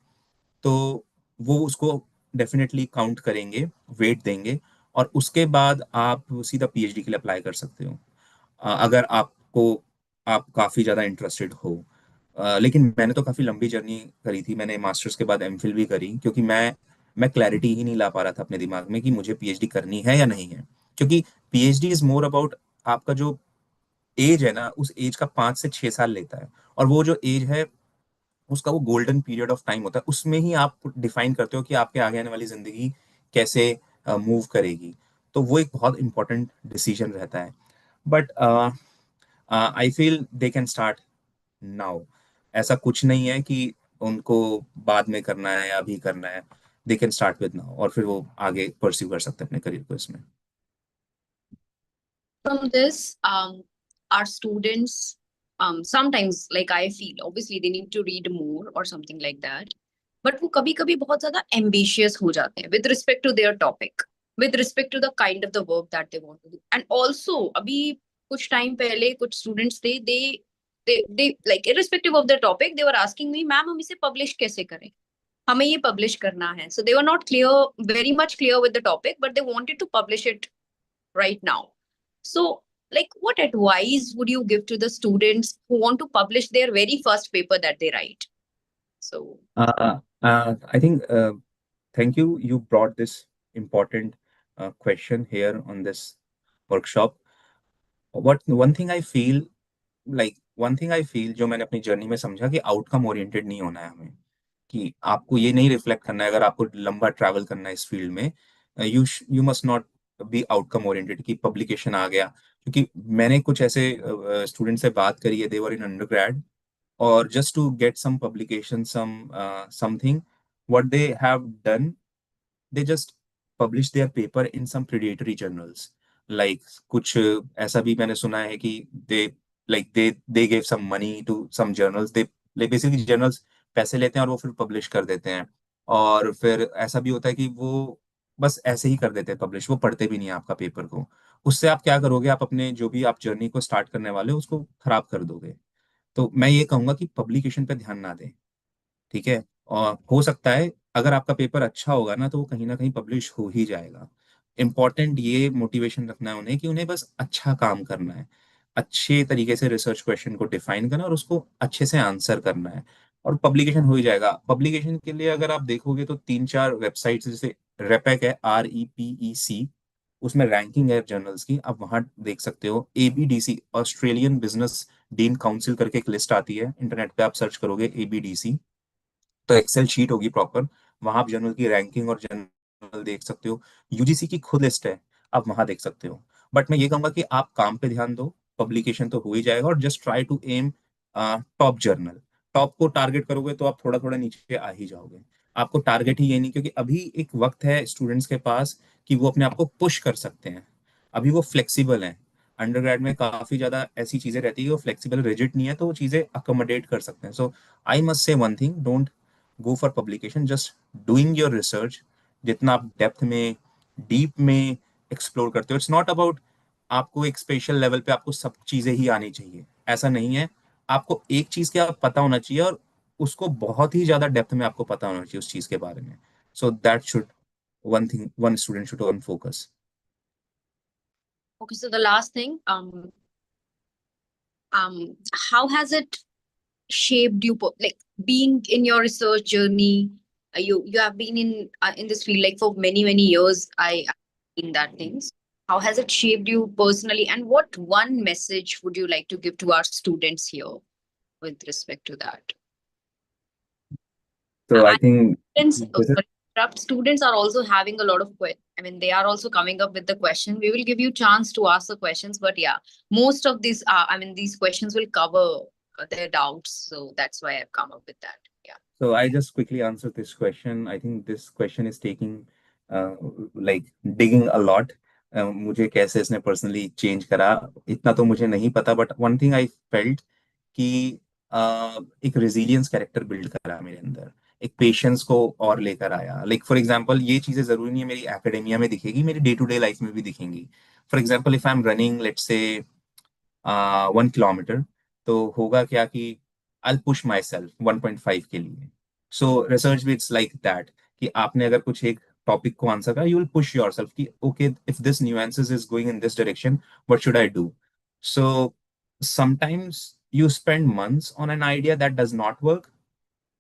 तो वो उसको डेफिनेटली काउंट करेंगे, वेट देंगे, और उसके बाद आप सीधा पीएचडी के लिए अप्लाई कर सकते हो. अगर आप काफ़ी ज़्यादा इंटरेस्टेड हो. लेकिन मैंने तो काफ़ी लंबी जर्नी करी थी. मैंने मास्टर्स के बाद एमफिल भी करी क्योंकि मैं क्लैरिटी ही नहीं ला पा रहा था अपने दिमाग में कि मुझे पीएचडी करनी है या नहीं है. क्योंकि पीएचडी इज मोर अबाउट आपका जो एज है ना, उस एज का 5 से 6 साल लेता है. और वो जो एज है उसका वो गोल्डन पीरियड ऑफ टाइम होता है. उसमें ही आप डिफाइन करते हो कि आपके आगे आने वाली जिंदगी कैसे मूव करेगी. तो वो एक बहुत इंपॉर्टेंट डिसीजन रहता है. But I feel they can start now. ऐसा कुछ नहीं है कि उनको बाद में करना है या अभी करना है. They can start with now और फिर वो आगे परस्यू कर सकते हैं अपने करियर को इसमें. From this, our students, sometimes, like I feel, obviously they need to read more or something like that. But वो कभी कभी बहुत ज्यादा ambitious हो जाते हैं with respect to their topic, with respect to the kind of the work that they want to do. And also, अभी कुछ time पहले कुछ students थे, they like irrespective of the topic, they were asking me, ma'am हम इसे publish कैसे करें? हमें ये publish करना है. So they were not clear, very much clear with the topic, but they wanted to publish it right now. So, like, what advice would you give to the students who want to publish their very first paper that they write? So, I think thank you. You brought this important question here on this workshop. What one thing I feel one thing I feel जो मैंने अपनी journey में समझा कि outcome oriented नहीं होना है हमें. कि आपको ये नहीं रिफ्लेक्ट करना है अगर आपको लंबा ट्रैवल करना है इस फील्ड में. You must not be outcome oriented कि पब्लिकेशन आ गया. क्योंकि मैंने कुछ ऐसे स्टूडेंट से बात करी है, दे वर इन undergrad, or just to get some publication, something, what they have done, they just publish their paper in some predatory journals. Like कुछ ऐसा भी मैंने सुना है कि they gave some money to some journals. they basically journals पैसे लेते हैं और वो फिर पब्लिश कर देते हैं. और फिर ऐसा भी होता है कि वो बस ऐसे ही कर देते हैं पब्लिश, वो पढ़ते भी नहीं है आपका पेपर को. उससे आप क्या करोगे, आप अपने जो भी आप जर्नी को स्टार्ट करने वाले हो उसको खराब कर दोगे. तो मैं ये कहूंगा कि पब्लिकेशन पे ध्यान ना दें. ठीक है. और हो सकता है अगर आपका पेपर अच्छा होगा ना तो वो कहीं ना कहीं पब्लिश हो ही जाएगा. इम्पॉर्टेंट ये मोटिवेशन रखना है उन्हें कि उन्हें बस अच्छा काम करना है, अच्छे तरीके से रिसर्च क्वेश्चन को डिफाइन करना और उसको अच्छे से आंसर करना है, और पब्लिकेशन हो ही जाएगा. पब्लिकेशन के लिए अगर आप देखोगे तो 3-4 वेबसाइट्स जैसे रेपेक है, REPEC, उसमें रैंकिंग है जर्नल्स की, आप वहां देख सकते हो. ABDC, Australian business dean council करके एक लिस्ट आती है, इंटरनेट पे आप सर्च करोगे ABDC तो एक्सेल शीट होगी प्रॉपर. वहां आप जर्नल की रैंकिंग और जर्नल देख सकते हो. यूजीसी की खुद लिस्ट है, आप वहां देख सकते हो. बट मैं ये कहूंगा कि आप काम पे ध्यान दो, पब्लिकेशन तो हो ही जाएगा, और just try to aim top journal. Top को टारगेट करोगे तो आप थोड़ा थोड़ा नीचे आ ही जाओगे। आपको टारगेट ही ये नहीं, क्योंकि अभी एक वक्त है स्टूडेंट्स के पास कि वो अपने आप को पुश कर सकते हैं। अभी वो फ्लेक्सिबल हैं। अंडरग्रेड में काफी ज्यादा ऐसी चीजें रहती है कि वो फ्लेक्सिबल रिजिड नहीं है, तो वो चीजें अकोमोडेट कर सकते हैं। So I must say one thing, don't go for publication, just doing your research. जितना आप डेप्थ में, डीप में एक्सप्लोर करते हो, इट्स नॉट अबाउट आपको एक स्पेशल लेवल पे आपको सब चीजें ही आनी चाहिए, ऐसा नहीं है। आपको एक चीज का पता होना चाहिए, और उसको बहुत ही ज्यादा डेप्थ में आपको पता होना चाहिए उस चीज के बारे में। So that should one thing one student should on focus. Okay, so the last thing, how has it shaped you, like being in your research journey? You have been in this field like for many years. I've seen that things. How has it shaped you personally, and what one message would you like to give to our students here with respect to that? So I I think students, this is, sorry to interrupt, students are also having a lot of I mean, they are also coming up with the question. We will give you chance to ask the questions, but yeah, most of these, I mean, these questions will cover their doubts. So that's why I've come up with that. Yeah. so I just quickly answer this question. I think this question is taking like digging a lot. मुझे कैसे इसने personally change करा, इतना तो मुझे नहीं पता, but one thing I felt कि एक रेजिलियंस कैरेक्टर बिल्ड करा मेरे अंदर, एक पेशेंस को और लेकर आया। लाइक फॉर एग्जांपल, ये चीजें जरूरी नहीं है मेरी एकेडेमिया में दिखेगी, मेरी डे टू डे लाइफ में भी दिखेंगी। For example, if I am running let's say 1 kilometre, तो होगा क्या कि आई पुश माई सेल्फ 1.5 के लिए। सो रिसर्च भी इट्स लाइक दैट, कि आपने अगर कुछ एक टॉपिक को आंसर करा, you will push yourself कि okay, if this nuances is going in this direction, what should I do. So sometimes you spend months on an idea that does not work,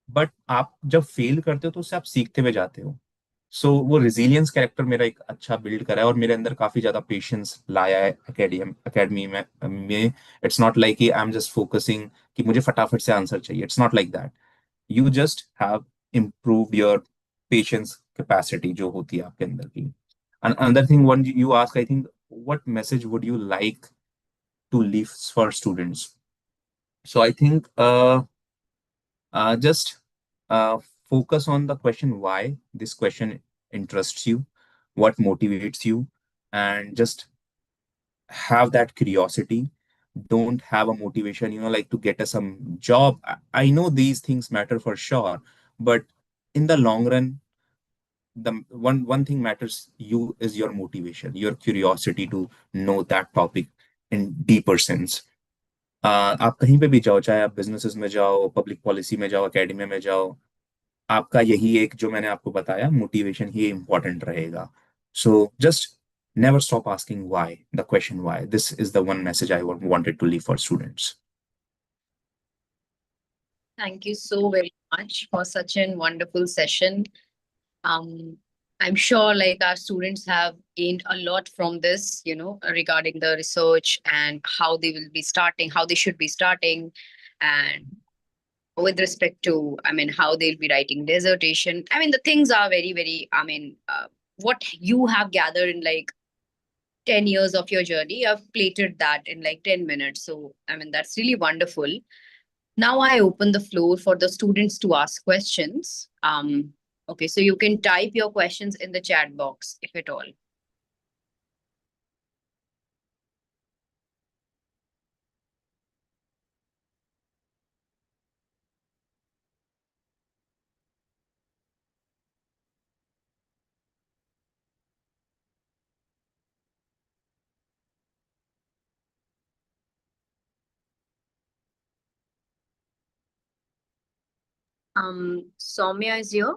but आप जब fail करते हो तो उससे आप सीखते हुए जाते हो। सो वो रिजिलियंस कैरेक्टर मेरा एक अच्छा बिल्ड करा है, और मेरे अंदर काफी ज्यादा पेशेंस लाया है एकेडमी में it's not like I am just focusing कि मुझे फटाफट से आंसर चाहिए, it's not like that. You just have improved your patience capacity जो होती है आपके अंदर की। And another thing, one you ask, I think, what message would you like to leave for students? So I think just focus on the question why this question interests you, what motivates you, and just have that curiosity. Don't have a motivation, like to get us some job. I know these things matter for sure, but in the long run, the one thing matters you is your motivation, your curiosity to know that topic in deeper sense. आप कहीं पे भी जाओ, चाहे आप businesses में जाओ, public policy में जाओ, एकेडमिया में जाओ, आपका यही एक जो मैंने आपको बताया मोटिवेशन ही इंपॉर्टेंट रहेगा। So just never stop asking why, the question why, this is the one message I wanted to leave for students. Thank you so very much for such a wonderful session. Um, I'm sure like our students have gained a lot from this, regarding the research and how they will be starting, how they should be starting, and with respect to, I mean, how they'll be writing dissertation. I mean, the things are very, I mean, what you have gathered in like 10 years of your journey, you have plated that in like 10 minutes. So, I mean, that's really wonderful. Now I open the floor for the students to ask questions. Okay, so you can type your questions in the chat box, if at all. Soumya is here.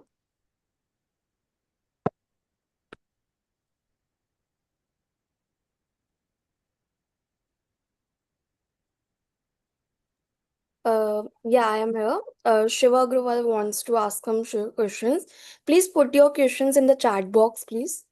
Yeah, I am here. Shiva Agrawal wants to ask some questions. Please put your questions in the chat box, please.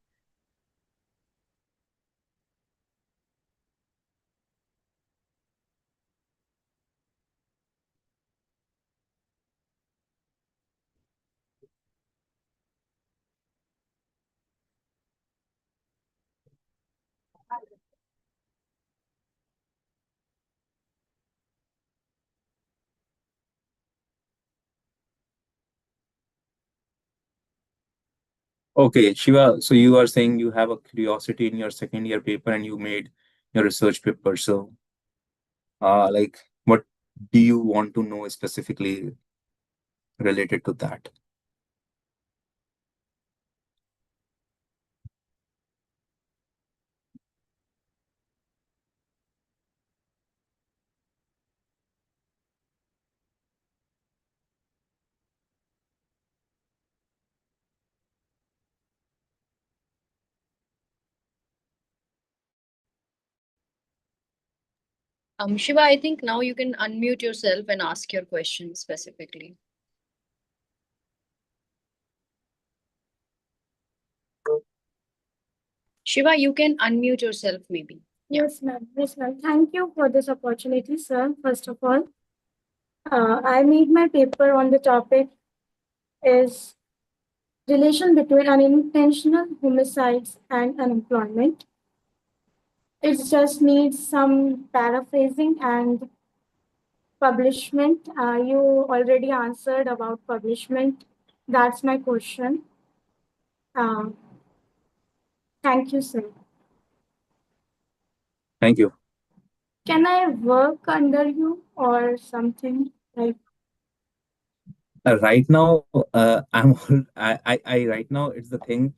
Okay, Shiva, so you are saying you have a curiosity in your second year paper and you made your research paper. So, like, what do you want to know specifically related to that? Shiva, I think now you can unmute yourself and ask your question specifically. Shiva, you can unmute yourself maybe. Yeah. Yes, ma'am. Yes, ma'am. Thank you for this opportunity, sir. First of all, I made my paper on the topic is relation between unintentional homicides and unemployment. It just needs some paraphrasing and publishment. You already answered about publishment. That's my question. Uh, Thank you, sir. Thank you. Can I work under you or something like? Right now, right now, it's the thing.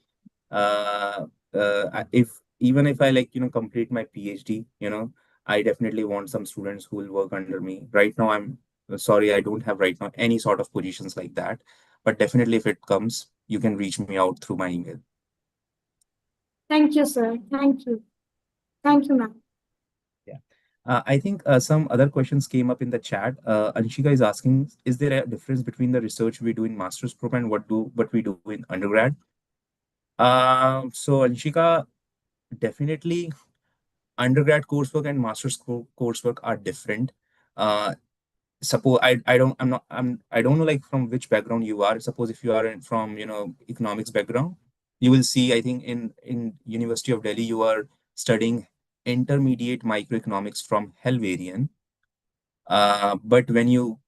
Uh, if even if I like, complete my PhD, I definitely want some students who will work under me. Right now, I'm sorry, I don't have right now any sort of positions like that. But definitely, if it comes, you can reach me out through my email. Thank you, sir. Thank you. Thank you, ma'am. Yeah. I think some other questions came up in the chat. Anshika is asking, is there a difference between the research we do in master's program and what we do in undergrad? So Anshika, definitely undergrad coursework and master's coursework are different. Uh, suppose I don't I'm not I don't know like from which background you are. Suppose if you are from economics background, you will see I think in University of Delhi you are studying intermediate microeconomics from Helverian. But when you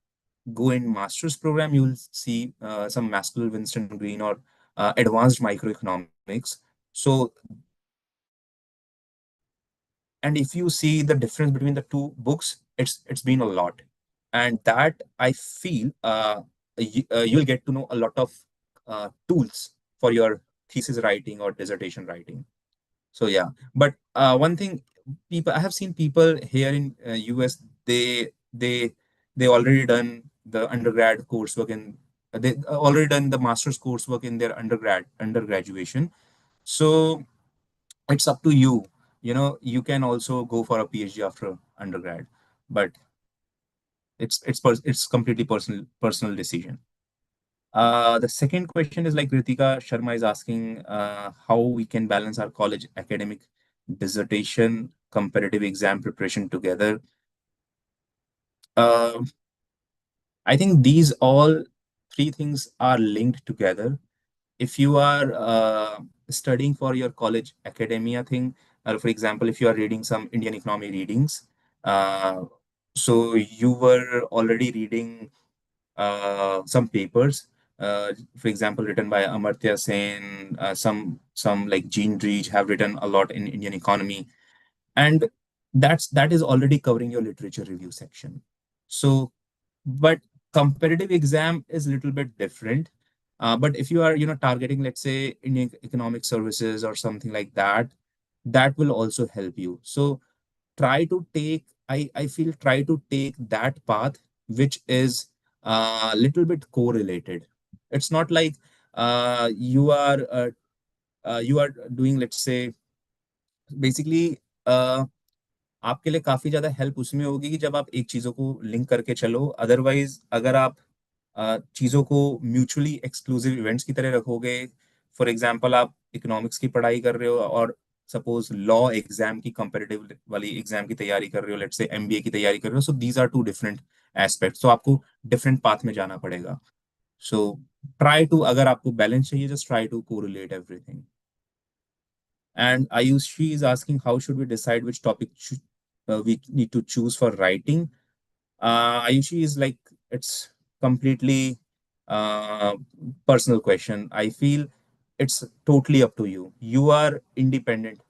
go in master's program, you will see some Maskell, Winston Green, or advanced microeconomics. So, and if you see the difference between the two books, it's been a lot, and that I feel you'll get to know a lot of tools for your thesis writing or dissertation writing. So yeah, but one thing, people I have seen people here in US, they they already done the undergrad coursework and they already done the master's coursework in their undergraduation. So it's up to you. You can also go for a PhD after undergrad, but it's completely personal decision. The second question is like Ritika Sharma is asking how we can balance our college academic dissertation, competitive exam preparation together. Uh, I think these all three things are linked together. If you are studying for your college academia thing, for example, if you are reading some Indian economy readings, uh, so you were already reading some papers, for example, written by Amartya Sen, some like Jean Drige have written a lot in Indian economy, and that is already covering your literature review section. So, but competitive exam is a little bit different. But if you are targeting, let's say, Indian economic services or something like that, that will also help you. So try to take I feel try to take that path which is a little bit correlated. It's not like you are doing, let's say, basically आपके लिए काफी ज्यादा help उसमें होगी कि जब आप एक चीजों को लिंक करके चलो। अदरवाइज अगर आप चीजों को म्यूचुअली एक्सक्लूसिव इवेंट्स की तरह रखोगे, फॉर एग्जांपल आप इकोनॉमिक्स की पढ़ाई कर रहे हो और सपोज लॉ एग्जाम की कंपेरेटिव वाली एग्जाम की तैयारी कर रहे हो, लेट्स से एमबीए की तैयारी कर रहे हो, so these are two different aspect. So आपको डिफरेंट पाथ में जाना पड़ेगा। सो ट्राई टू, अगर आपको बैलेंस चाहिए, just try to correlate everything. And Ayushi is asking, how should we decide which topic we need to choose for writing? Ayushi is like, it's completely uh, personal question. I feel it's totally up to you. You are independent,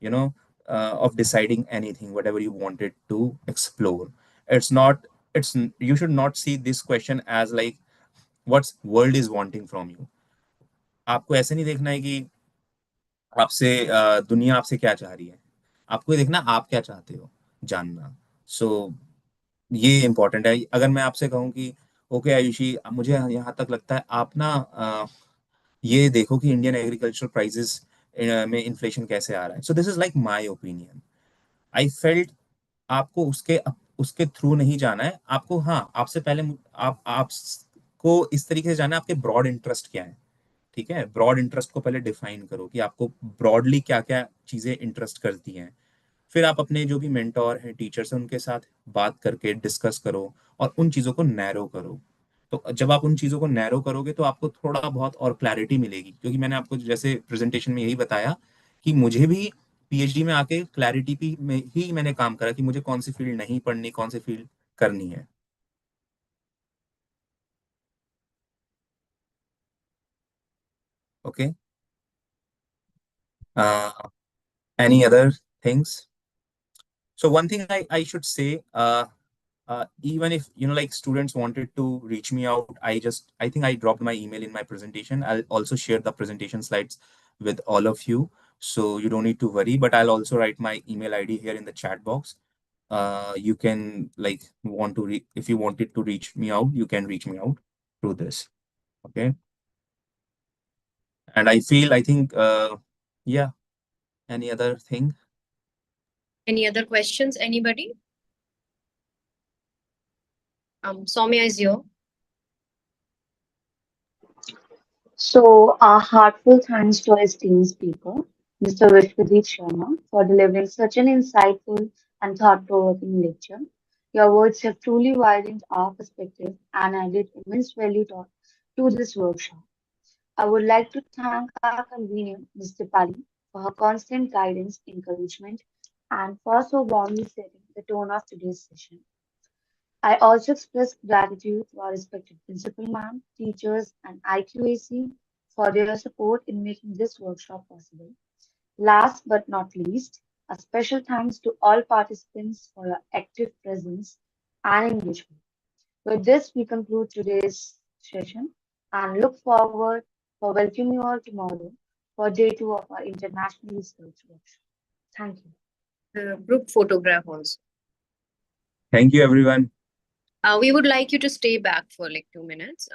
you know, of deciding anything, whatever you wanted to explore. It's not, you should not see this question as like what's world is wanting from you. आपको ऐसे नहीं देखना है कि आपसे दुनिया आपसे क्या चाह रही है। आपको ये देखना आप क्या चाहते हो जानना। सो ये इम्पोर्टेंट है। अगर मैं आपसे कहूँ कि ओके आयुषी, मुझे यहाँ तक लगता है आप ना ये देखो कि इंडियन एग्रीकल्चर प्राइसेस में इन्फ्लेशन कैसे आ रहा है। So this is like my opinion. I felt आपको उसके थ्रू नहीं जाना है। आपको, हाँ, आपसे पहले आपको इस तरीके से जाना है, आपके ब्रॉड इंटरेस्ट क्या है। ठीक है, ब्रॉड इंटरेस्ट को पहले डिफाइन करो कि आपको ब्रॉडली क्या क्या चीजें इंटरेस्ट करती हैं। फिर आप अपने जो भी मेंटोर हैं, टीचर्स हैं, उनके साथ बात करके डिस्कस करो और उन चीज़ों को नैरो करो। तो जब आप उन चीज़ों को नैरो करोगे तो आपको थोड़ा बहुत और क्लैरिटी मिलेगी, क्योंकि मैंने आपको जैसे प्रेजेंटेशन में यही बताया कि मुझे भी पीएचडी में आके क्लैरिटी पे में ही मैंने काम करा कि मुझे कौन सी फील्ड नहीं पढ़नी, कौन सी फील्ड करनी है। Okay, any other things? So one thing I should say, even if like students wanted to reach me out, I think I dropped my email in my presentation. I'll also share the presentation slides with all of you, so you don't need to worry. But I'll also write my email ID here in the chat box. You can like want to if you wanted to reach me out, you can reach me out through this. Okay, and I think yeah. Any other thing? Any other questions? Anybody? Soumya is here. So, our heartfelt thanks to our esteemed speaker, Mr. Vishwadeep Sharma, for delivering such an insightful and thought-provoking lecture. Your words have truly widened our perspective and added immense value to this workshop. I would like to thank our convener, Ms. Dipali, for her constant guidance, encouragement, and for so warmly setting the tone of today's session. I also express gratitude to our respected principal ma'am, teachers, and IQAC for their support in making this workshop possible. Last but not least, a special thanks to all participants for your active presence and engagement. With this, we conclude today's session and look forward for welcoming you all tomorrow for day two of our international research workshop. Thank you. Group photograph also. Thank you, everyone. We would like you to stay back for like 2 minutes.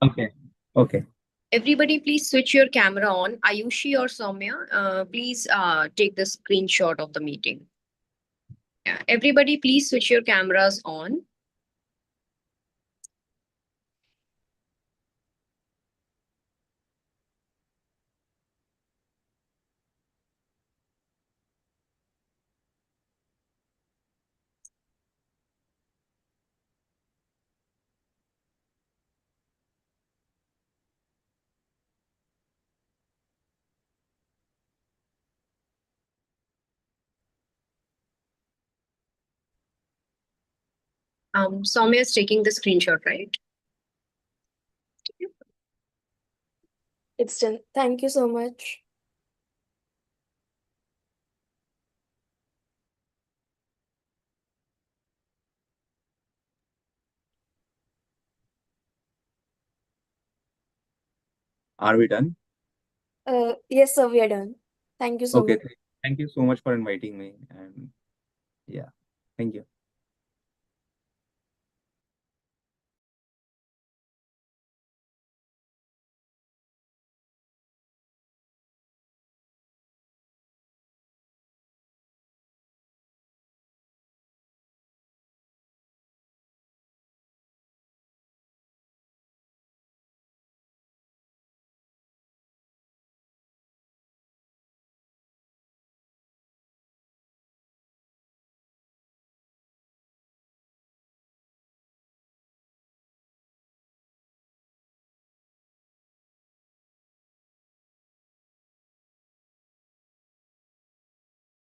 Okay. Okay. Everybody, please switch your camera on. Ayushi or Soumya, please take the screenshot of the meeting. Yeah. Everybody, please switch your cameras on. Soumya is taking the screenshot, right? It's done. Thank you so much. Are we done? Yes, sir, we are done. Thank you so Okay. much. Thank you so much for inviting me. And yeah, thank you.